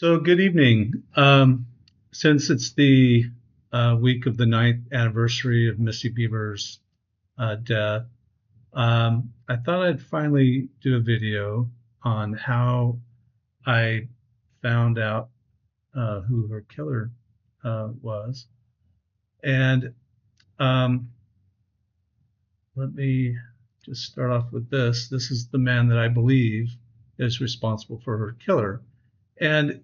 So, good evening. Since it's the week of the ninth anniversary of Missy Bevers' death, I thought I'd finally do a video on how I found out who her killer was. And um, let me just start off with this. This is the man that I believe is responsible for her killer. And,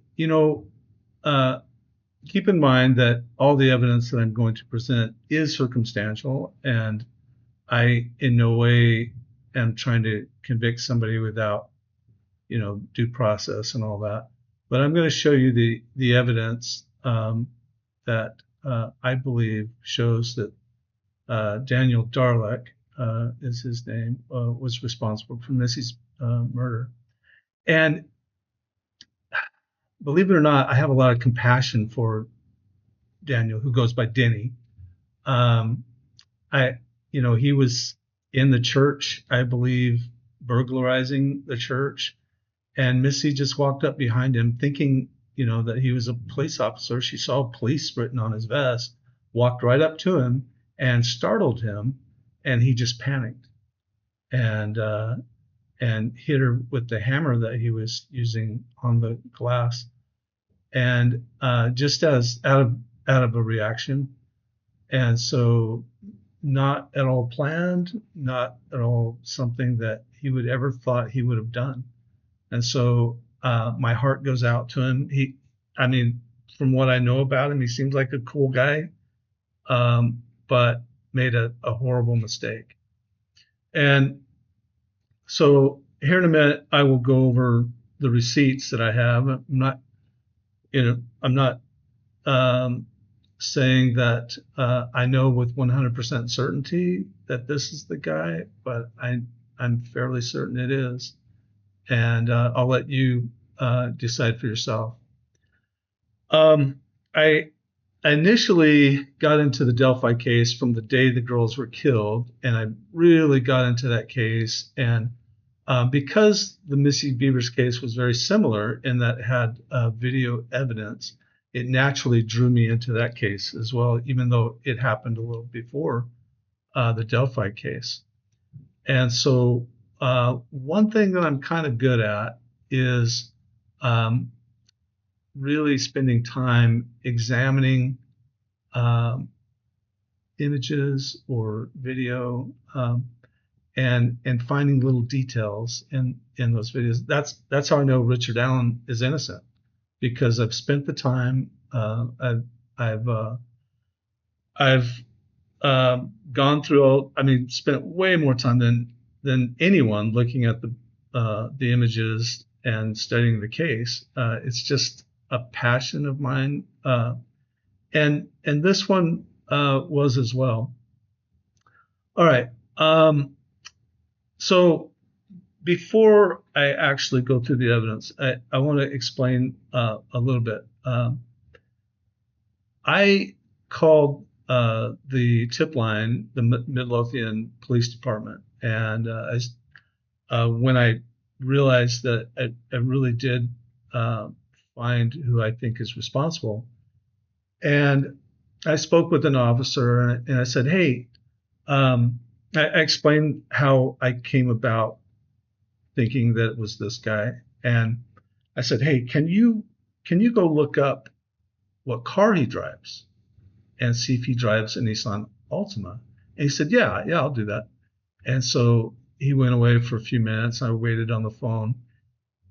uh, keep in mind that all the evidence that I'm going to present is circumstantial, and I in no way am trying to convict somebody without, due process and all that. But I'm going to show you the evidence that I believe shows that Daniel Darlick is his name, was responsible for Missy's murder. And believe it or not, I have a lot of compassion for Daniel, who goes by Denny. Um, he was in the church, I believe, burglarizing the church, and Missy just walked up behind him, thinking, that he was a police officer. She saw police written on his vest, walked right up to him and startled him, and he just panicked and hit her with the hammer that he was using on the glass, and just as out of a reaction. And so, not at all planned, not at all something that he would ever thought he would have done. And so, my heart goes out to him. I mean, from what I know about him, he seems like a cool guy, but made a horrible mistake. And so, here in a minute, I will go over the receipts that I have. I'm not saying that I know with 100% certainty that this is the guy, but I'm fairly certain it is. And I'll let you decide for yourself. I initially got into the Delphi case from the day the girls were killed, and I really got into that case. And because the Missy Bevers case was very similar in that it had video evidence, it naturally drew me into that case as well, even though it happened a little before the Delphi case. And so, one thing that I'm kind of good at is um, really spending time examining um, images or video, and finding little details in those videos. That's how I know Richard Allen is innocent, because I've spent the time. I've I've gone through all. I mean, spent way more time than anyone looking at the images and studying the case. It's just a passion of mine, and this one was as well. All right. So before I actually go through the evidence, I want to explain a little bit. I called the tip line, the Midlothian Police Department, and when I realized that I really did find who I think is responsible, and I spoke with an officer, and I said, "Hey," I explained how I came about thinking that it was this guy, and I said, "Hey, can you go look up what car he drives and see if he drives a Nissan Altima?" And he said, "Yeah, I'll do that." And so he went away for a few minutes. I waited on the phone,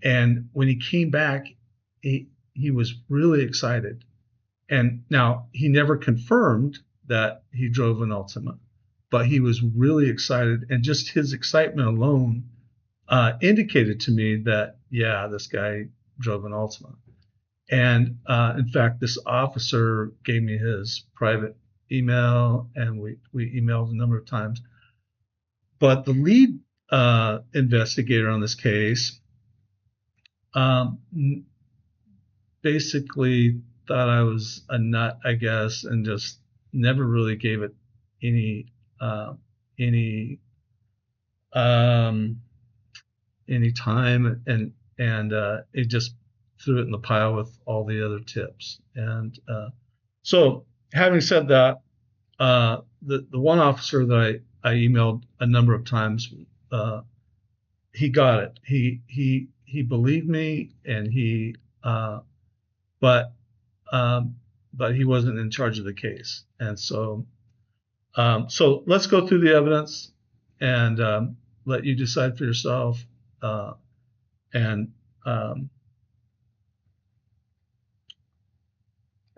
and when he came back, he was really excited. And now he never confirmed that he drove an Altima, but he was really excited, and just his excitement alone indicated to me that, yeah, this guy drove an Altima. And in fact, this officer gave me his private email, and we emailed a number of times. But the lead investigator on this case um, basically thought I was a nut, I guess, and just never really gave it any uh, any um, any time, and it just threw it in the pile with all the other tips. And so, having said that, the one officer that I emailed a number of times, he got it. He believed me, and but but he wasn't in charge of the case. And so let's go through the evidence and let you decide for yourself. And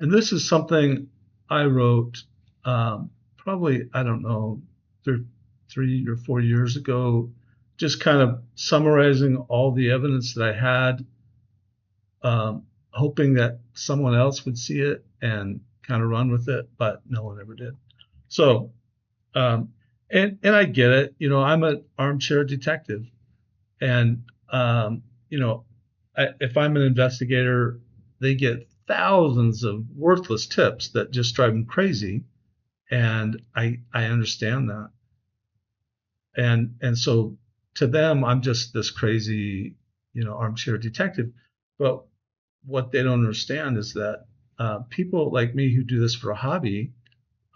and this is something I wrote probably, I don't know, 3 or 4 years ago, just kind of summarizing all the evidence that I had, hoping that someone else would see it and kind of run with it, but no one ever did. So, and I get it. I'm an armchair detective, and if I'm an investigator, they get thousands of worthless tips that just drive them crazy, and I understand that. And so to them, I'm just this crazy, armchair detective. But what they don't understand is that people like me who do this for a hobby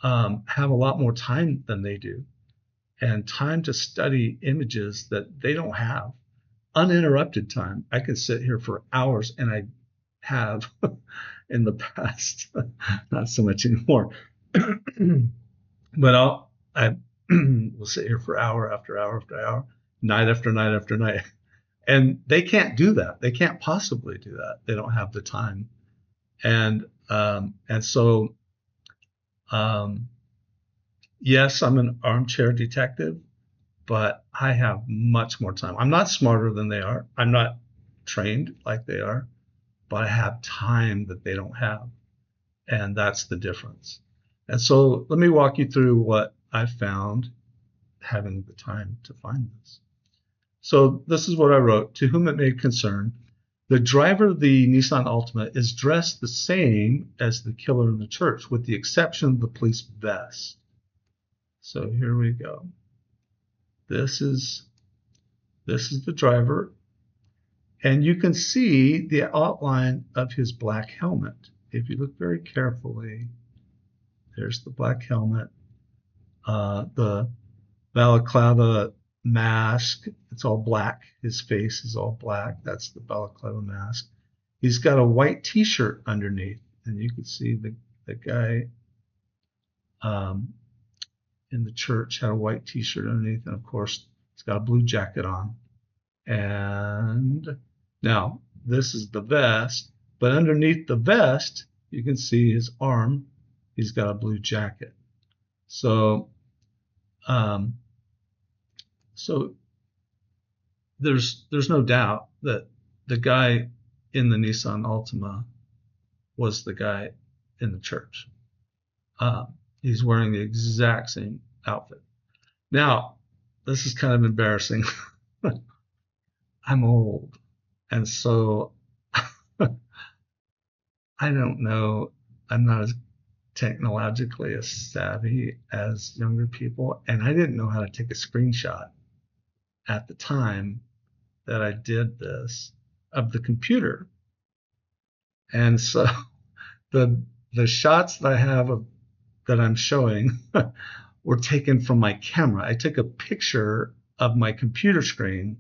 have a lot more time than they do, and time to study images that they don't have. Uninterrupted time. I could sit here for hours, and I have in the past, not so much anymore. But I will sit here for hour after hour after hour, night after night after night. And they can't do that. They can't possibly do that. They don't have the time. And so, yes, I'm an armchair detective, but I have much more time. I'm not smarter than they are. I'm not trained like they are, but I have time that they don't have. And that's the difference. And so let me walk you through what I found having the time to find this. So this is what I wrote. To whom it may concern, the driver of the Nissan Altima is dressed the same as the killer in the church, with the exception of the police vest. So here we go. This is the driver, and you can see the outline of his black helmet. If you look very carefully, there's the black helmet, the balaclava mask. It's all black. His face is all black. That's the balaclava mask. He's got a white T-shirt underneath, and you can see the guy in the church had a white T-shirt underneath, and of course he's got a blue jacket on. And now this is the vest, but underneath the vest you can see his arm. He's got a blue jacket. So there's no doubt that the guy in the Nissan Altima was the guy in the church. He's wearing the exact same outfit. Now, this is kind of embarrassing. I'm old, and so I don't know. I'm not as technologically as savvy as younger people, and I didn't know how to take a screenshot at the time that I did this of the computer. And so the shots that I have that I'm showing were taken from my camera. I took a picture of my computer screen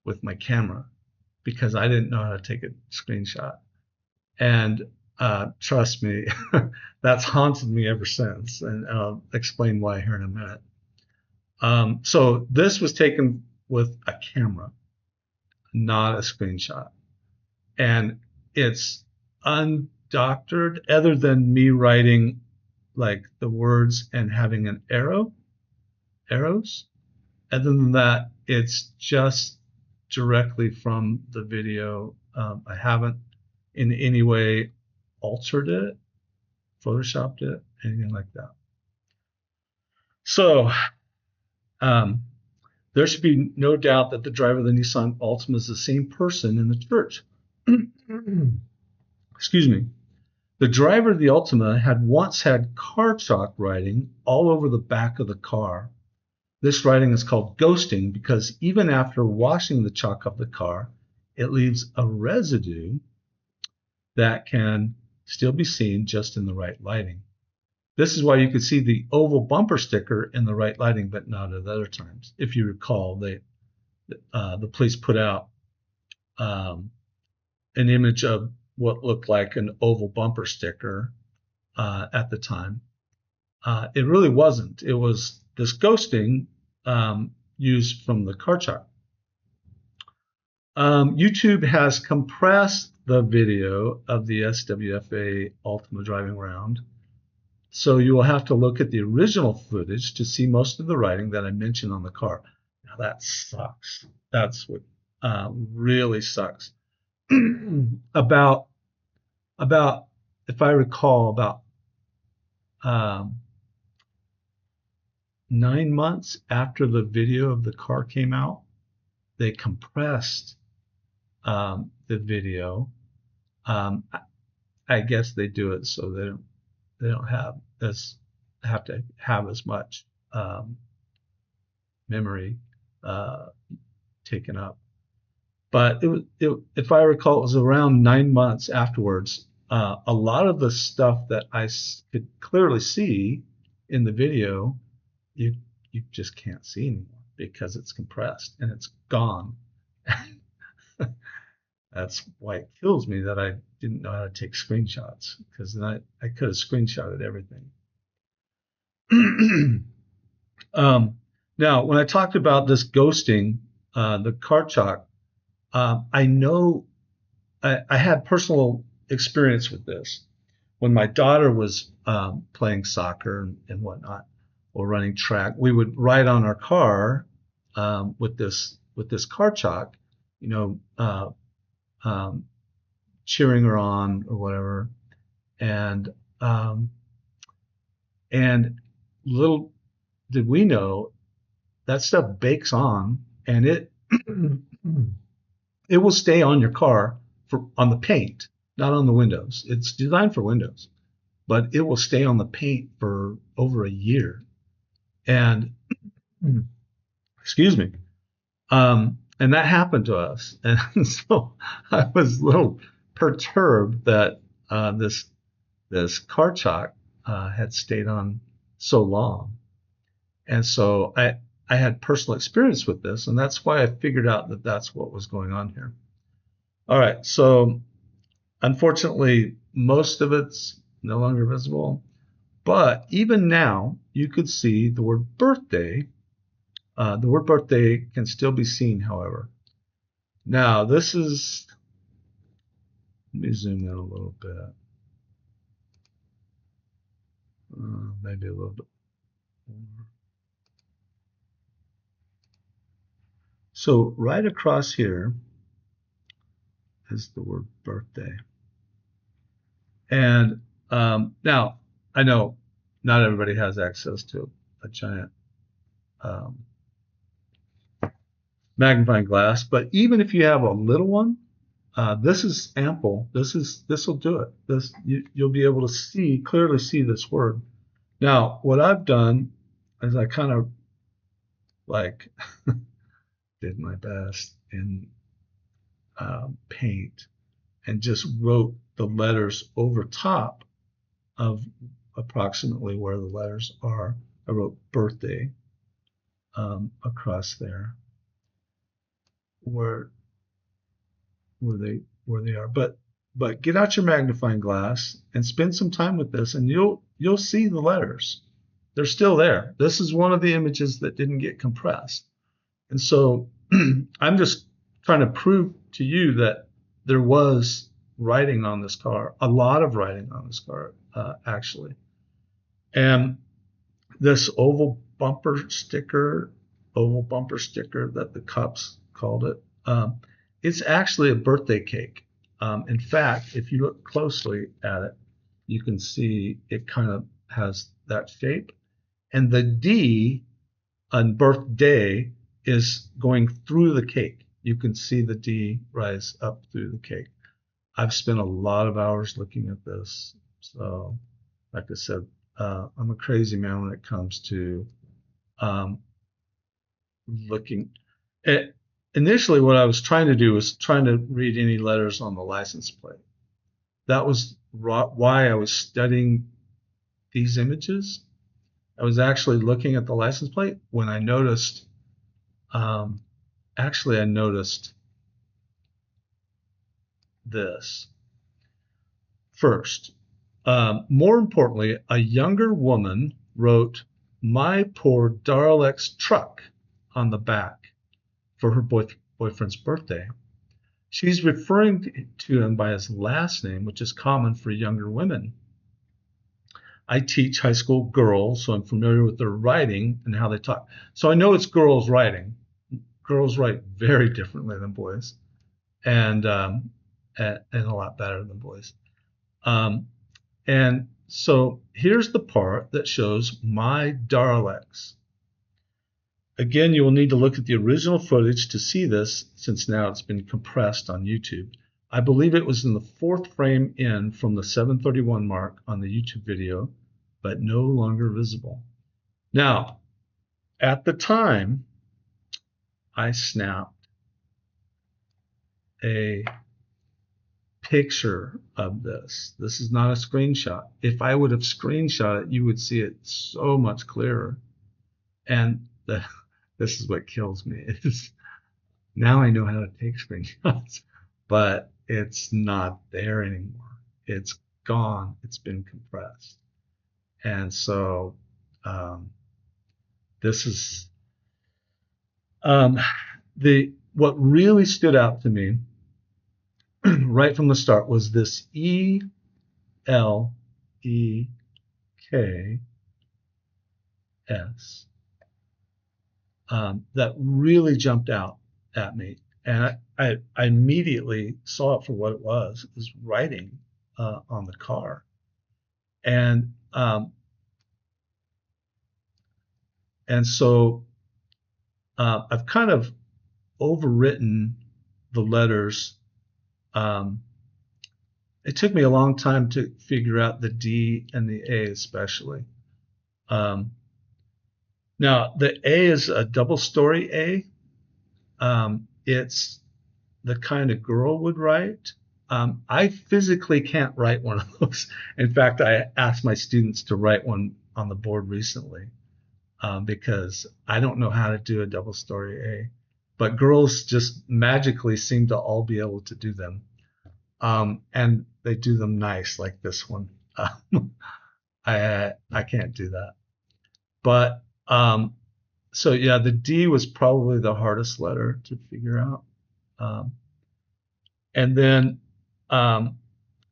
with my camera because I didn't know how to take a screenshot. And trust me, that's haunted me ever since. And I'll explain why here in a minute. So this was taken with a camera, not a screenshot. And it's undoctored, other than me writing like the words and having an arrows. Other than that, it's just directly from the video. I haven't in any way altered it, photoshopped it, anything like that. So there should be no doubt that the driver of the Nissan Altima is the same person in the church. Excuse me. The driver of the Altima had once had car chalk writing all over the back of the car. This writing is called ghosting because even after washing the chalk off the car, it leaves a residue that can still be seen just in the right lighting. This is why you could see the oval bumper sticker in the right lighting, but not at other times. If you recall, the police put out an image of what looked like an oval bumper sticker at the time. It really wasn't. It was this ghosting used from the car chart. YouTube has compressed the video of the SWFA Ultima driving around, so you will have to look at the original footage to see most of the writing that I mentioned on the car. Now that sucks. That's what really sucks. about if I recall, about 9 months after the video of the car came out, they compressed the video. I guess they do it so they don't have to have as much memory taken up. But if I recall, it was around 9 months afterwards. A lot of the stuff that I could clearly see in the video, you just can't see anymore because it's compressed and it's gone. That's why it kills me that I didn't know how to take screenshots, because then I could have screenshotted everything. Now, when I talked about this ghosting, the car chalk, I know I had personal experience with this. When my daughter was playing soccer and whatnot, or running track, we would write on our car with this car chalk, cheering her on or whatever, and little did we know that stuff bakes on, and it will stay on your car on the paint, not on the windows. It's designed for windows, but it will stay on the paint for over a year. And excuse me, and that happened to us, and so I was a little perturbed that this car chalk had stayed on so long, and so I had personal experience with this, and that's why I figured out that that's what was going on here. All right, so unfortunately, most of it's no longer visible, but even now, you could see the word birthday. The word birthday can still be seen, however. Now, this is, let me zoom in a little bit. Maybe a little bit more. So right across here is the word birthday. And now, I know not everybody has access to a giant magnifying glass, but even if you have a little one, this is ample. This will do it. You'll be able to clearly see this word. Now, what I've done is I kind of like did my best in paint and just wrote the letters over top of approximately where the letters are. I wrote birthday across there where they are. But get out your magnifying glass and spend some time with this, and you'll see the letters. They're still there. This is one of the images that didn't get compressed. And so I'm just trying to prove to you that there was writing on this car, a lot of writing on this car, actually. And this oval bumper sticker that the cops called it, it's actually a birthday cake. In fact, if you look closely at it, you can see it kind of has that shape. And the D on birthday is going through the cake. You can see the D rise up through the cake. I've spent a lot of hours looking at this. So, like I said, I'm a crazy man when it comes to looking at. initially what I was trying to do was trying to read any letters on the license plate. That was why I was studying these images. I was actually looking at the license plate when I noticed, um, actually, I noticed this first. More importantly, a younger woman wrote, "My poor Darlex truck" on the back for her boyfriend's birthday. She's referring to him by his last name, which is common for younger women. I teach high school girls, so I'm familiar with their writing and how they talk. So I know it's girls writing. Girls write very differently than boys, and and a lot better than boys. Um, and so here's the part that shows my Darlex. Again, you will need to look at the original footage to see this, since now it's been compressed on YouTube. I believe it was in the fourth frame in from the 7:31 mark on the YouTube video, but no longer visible. Now, at the time, I snapped a picture of this. This is not a screenshot. If I would have screenshot it, you would see it so much clearer. And this is what kills me. Now I know how to take screenshots, but it's not there anymore. It's gone. It's been compressed. And so this is what really stood out to me right from the start was this ELEKS that really jumped out at me. And I immediately saw it for what it was. It was writing on the car. And so I've kind of overwritten the letters. It took me a long time to figure out the D and the A especially. Now, the A is a double story A. It's the kind a girl would write. I physically can't write one of those. In fact, I asked my students to write one on the board recently because I don't know how to do a double story A. But girls just magically seem to all be able to do them. And they do them nice, like this one. I can't do that. But so yeah, the D was probably the hardest letter to figure out. And then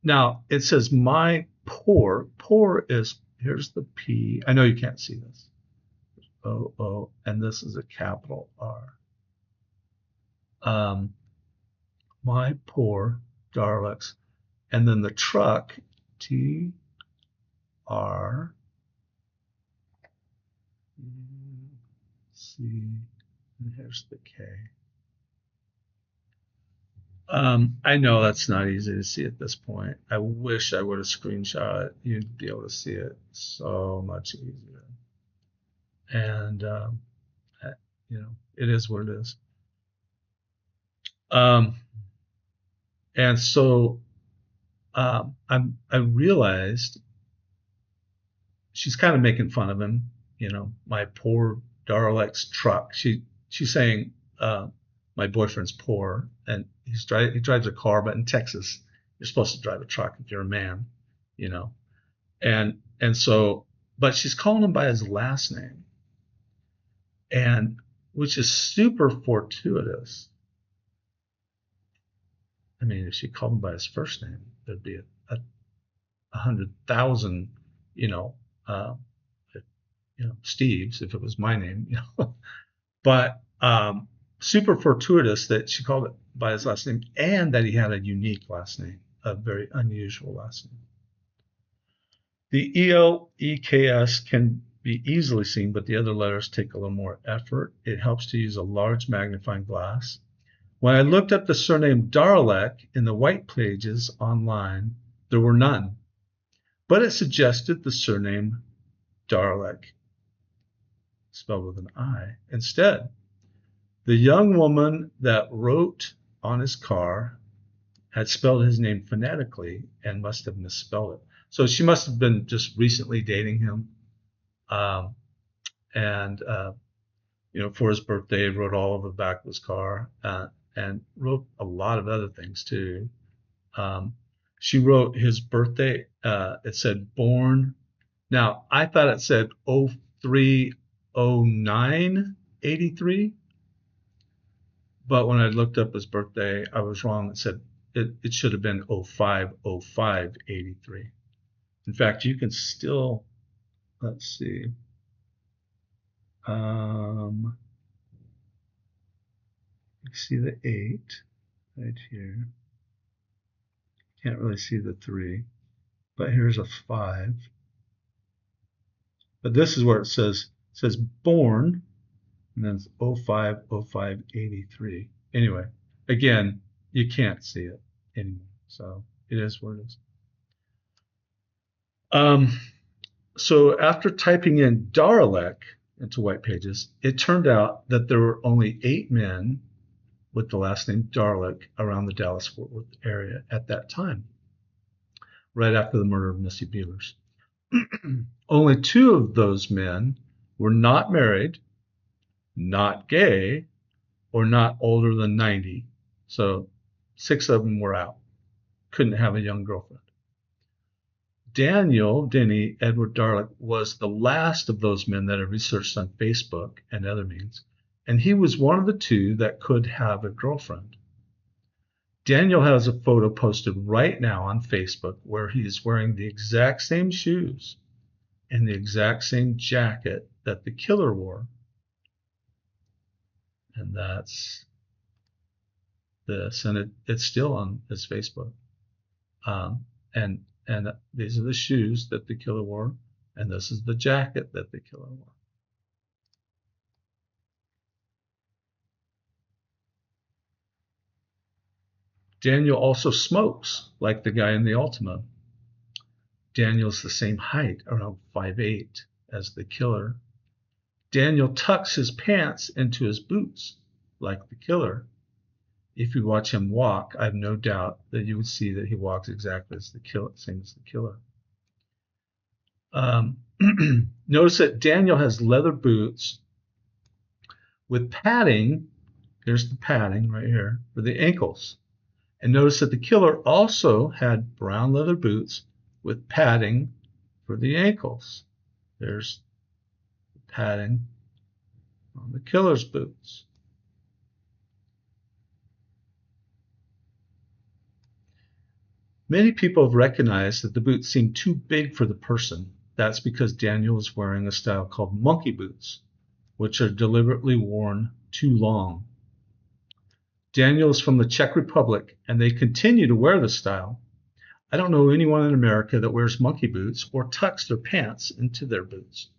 now it says my poor. Poor is, here's the P. I know you can't see this. O, and this is a capital R. My poor Darlex. And then the truck, TR. C, and here's the K. I know that's not easy to see at this point. I wish I would have screenshot it. You'd be able to see it so much easier. And it is what it is. And so I realized she's kind of making fun of him. My poor Darlex truck. She's saying my boyfriend's poor, and he drives a car, but in Texas you're supposed to drive a truck if you're a man, and so, but she's calling him by his last name, and which is super fortuitous. I mean, if she called him by his first name, there'd be a 100,000, Steves if it was my name, but super fortuitous that she called it by his last name and that he had a unique last name, a very unusual last name. The ELEKS can be easily seen, but the other letters take a little more effort. It helps to use a large magnifying glass. When I looked up the surname Darlek in the white pages online, there were none, but it suggested the surname Darlek, spelled with an I, instead. The young woman that wrote on his car had spelled his name phonetically and must have misspelled it. So she must have been just recently dating him. Um, and, for his birthday, wrote all over the back of his car, and wrote a lot of other things too. Um, she wrote his birthday. It said born. Now, I thought it said 030983, but when I looked up his birthday, I was wrong. It said it should have been 050583. In fact, you can still, let's see, you see the 8 right here. Can't really see the 3, but here's a 5. But this is where it says born, and then it's 050583. Anyway, again, you can't see it anymore, so it is what it is. So after typing in Daralek into White Pages, it turned out that there were only 8 men with the last name Darlick around the Dallas-Fort Worth area at that time, right after the murder of Missy Bevers. Only 2 of those men were not married, not gay, or not older than 90. So 6 of them were out. Couldn't have a young girlfriend. Denny Edward Darlick was the last of those men that I researched on Facebook and other means, and he was one of the 2 that could have a girlfriend. Daniel has a photo posted right now on Facebook where he is wearing the exact same shoes and the exact same jacket that the killer wore. And that's this, and it's still on his Facebook. And these are the shoes that the killer wore, and this is the jacket that the killer wore. Daniel also smokes, like the guy in the Altima. Daniel's the same height, around 5'8", as the killer. Daniel tucks his pants into his boots, like the killer. If you watch him walk, I have no doubt that you would see that he walks exactly as the killer, same as the killer. Notice that Daniel has leather boots with padding. Here's the padding right here for the ankles. And notice that the killer also had brown leather boots with padding for the ankles. There's the padding on the killer's boots. Many people have recognized that the boots seem too big for the person. That's because Daniel is wearing a style called monkey boots, which are deliberately worn too long. Daniel is from the Czech Republic, and they continue to wear this style. I don't know anyone in America that wears monkey boots or tucks their pants into their boots.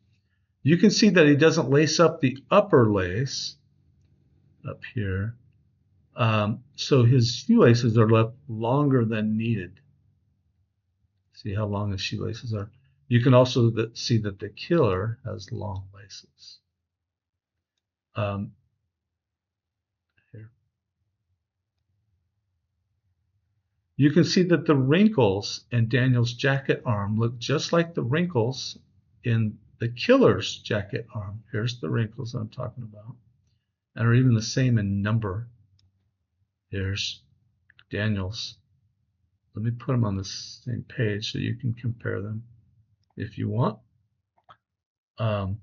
You can see that he doesn't lace up the upper lace up here, so his shoelaces are left longer than needed. See how long his shoelaces are. You can also see that the killer has long laces. Here. You can see that the wrinkles in Daniel's jacket arm look just like the wrinkles in the killer's jacket arm. Here's the wrinkles I'm talking about, and are even the same in number. Here's Daniel's. Let me put them on the same page so you can compare them if you want. The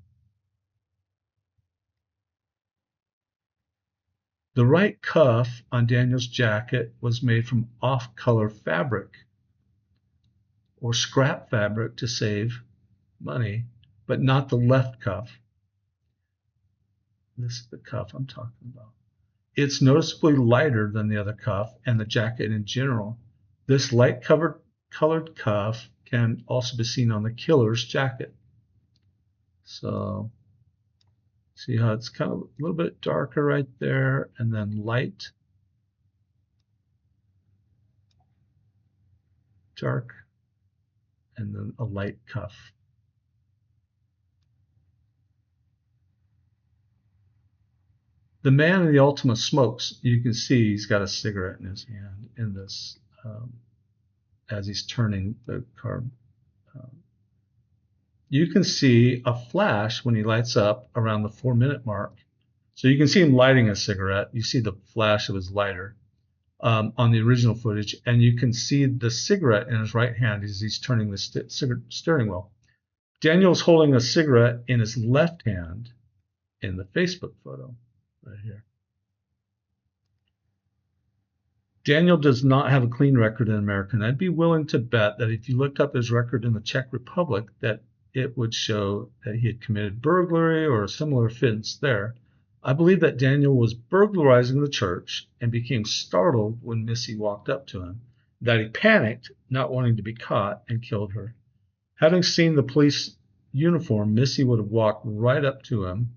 right cuff on Daniel's jacket was made from off-color fabric or scrap fabric to save money, but not the left cuff. This is the cuff I'm talking about. It's noticeably lighter than the other cuff and the jacket in general. This light colored cuff can also be seen on the killer's jacket. So see how it's kind of a little bit darker right there, and then light, dark, and then a light cuff. The man in the Ultima smokes. You can see he's got a cigarette in his hand in this as he's turning the car. You can see a flash when he lights up around the 4-minute mark. So you can see him lighting a cigarette. You see the flash of his lighter on the original footage, and you can see the cigarette in his right hand as he's turning the steering wheel. Daniel's holding a cigarette in his left hand in the Facebook photo right here. Daniel does not have a clean record in America, and I'd be willing to bet that if you looked up his record in the Czech Republic, that it would show that he had committed burglary or a similar offense there. I believe that Daniel was burglarizing the church and became startled when Missy walked up to him, that he panicked, not wanting to be caught, and killed her. Having seen the police uniform, Missy would have walked right up to him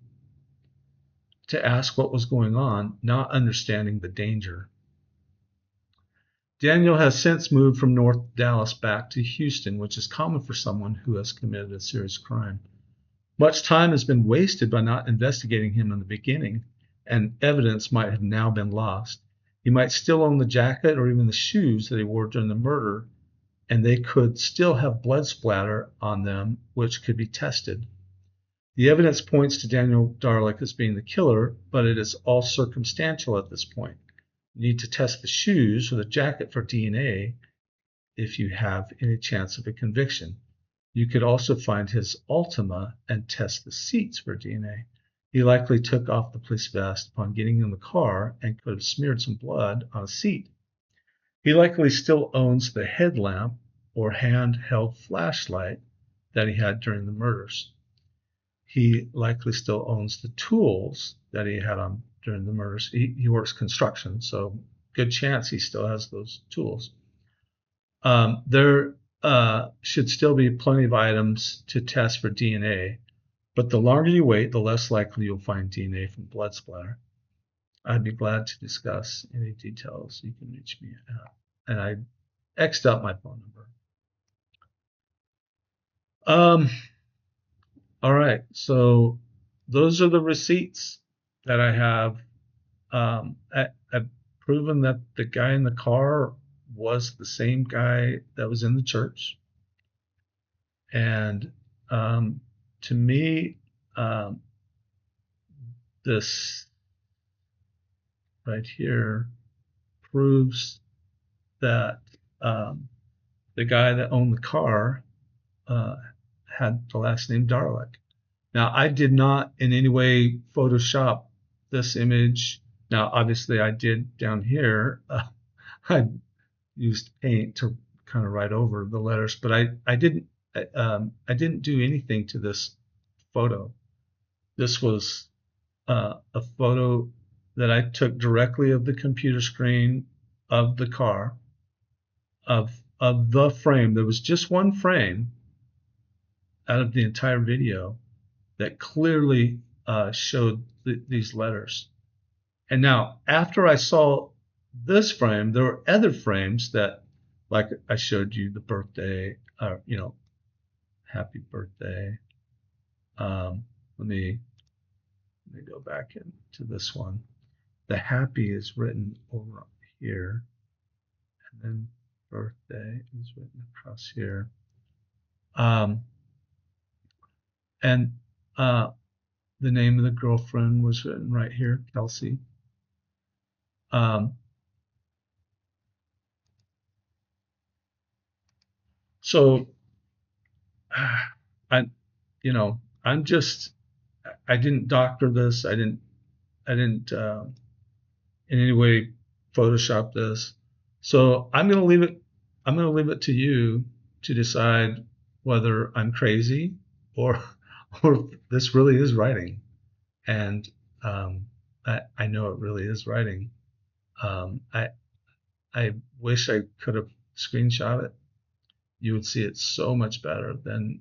to ask what was going on, not understanding the danger. Daniel has since moved from North Dallas back to Houston, which is common for someone who has committed a serious crime. Much time has been wasted by not investigating him in the beginning, and evidence might have now been lost. He might still own the jacket or even the shoes that he wore during the murder, and they could still have blood splatter on them, which could be tested. The evidence points to Daniel Darlick as being the killer, but it is all circumstantial at this point. You need to test the shoes or the jacket for DNA if you have any chance of a conviction. You could also find his Ultima and test the seats for DNA. He likely took off the police vest upon getting in the car and could have smeared some blood on a seat. He likely still owns the headlamp or handheld flashlight that he had during the murders. He likely still owns the tools that he had on during the murders. He works construction, so good chance he still has those tools. There should still be plenty of items to test for DNA, but the longer you wait, the less likely you'll find DNA from blood splatter. I'd be glad to discuss any details. You can reach me at, and I X'd out my phone number. All right, so those are the receipts that I have. I've proven that the guy in the car was the same guy that was in the church. And to me, this right here proves that the guy that owned the car had the last name Darlick. Now, I did not in any way Photoshop this image. Now, obviously, I did down here. I used paint to kind of write over the letters, but I didn't do anything to this photo. This was a photo that I took directly of the computer screen of the car, of the frame. There was just one frame out of the entire video that clearly showed these letters. And now, after I saw this frame, there were other frames that, like I showed you, the birthday, happy birthday. Let me go back into this one. The happy is written over here, and then birthday is written across here. And the name of the girlfriend was written right here, Kelsey. So I didn't doctor this. I didn't in any way Photoshop this. So I'm going to leave it to you to decide whether I'm crazy or this really is writing. And I know it really is writing. I wish I could have screenshot it. You would see it so much better than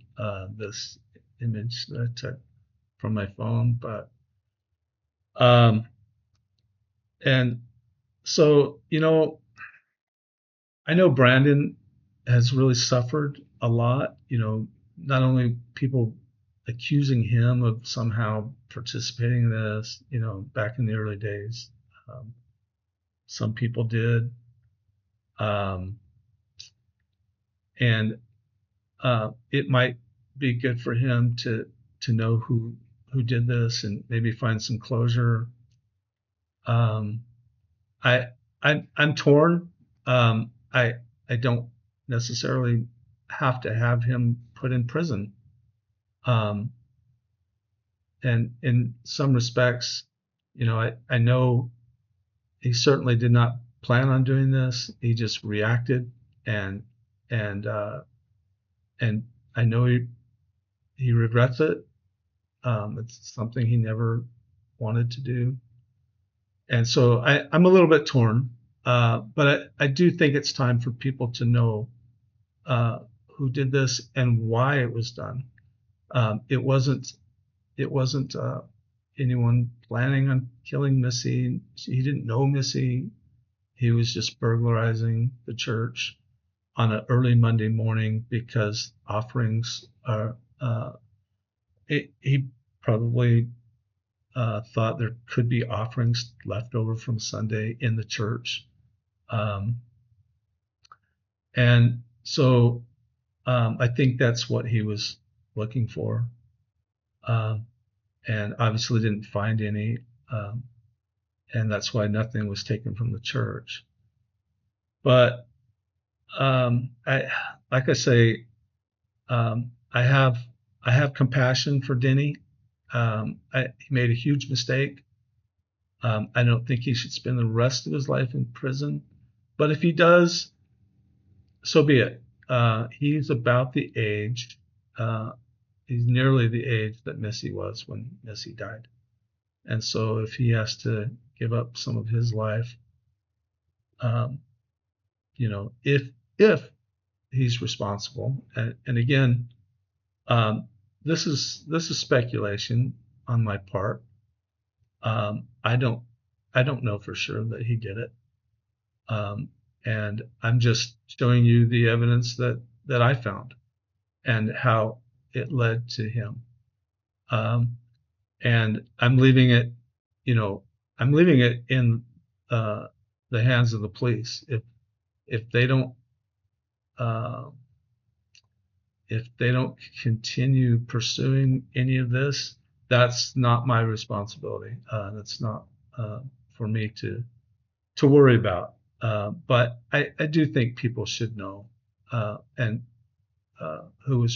this image that I took from my phone. But and so, I know Brandon has really suffered a lot. Not only people accusing him of somehow participating in this, back in the early days. Um, some people did. Um, and it might be good for him to know who did this and maybe find some closure. Um, I I'm torn. I don't necessarily have to have him put in prison. Um, and in some respects, I know he certainly did not plan on doing this. He just reacted, and and uh, and I know he regrets it. It's something he never wanted to do, and so I'm a little bit torn. But I do think it's time for people to know uh, who did this and why it was done. It wasn't anyone planning on killing Missy. He didn't know Missy. He was just burglarizing the church on an early Monday morning because offerings are. He probably thought there could be offerings left over from Sunday in the church, um, and so I think that's what he was looking for, um, and obviously didn't find any, um, and that's why nothing was taken from the church. But I, like I say, I have compassion for Denny. He made a huge mistake. I don't think he should spend the rest of his life in prison. But if he does, so be it. He's about the age, uh, he's nearly the age that Missy was when Missy died. And so if he has to give up some of his life, um, if he's responsible, and again, um, this is speculation on my part. I don't know for sure that he did it, um, and I'm just showing you the evidence that I found and how it led to him. Um, and you know, I'm leaving it in uh, the hands of the police. If they don't uh, if they don't continue pursuing any of this, that's not my responsibility. That's not for me to worry about. But I do think people should know, and who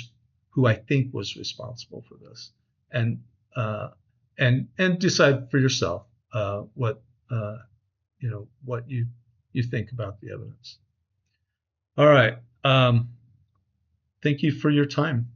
I think was responsible for this, and uh, and decide for yourself uh, what you think about the evidence. All right. Thank you for your time.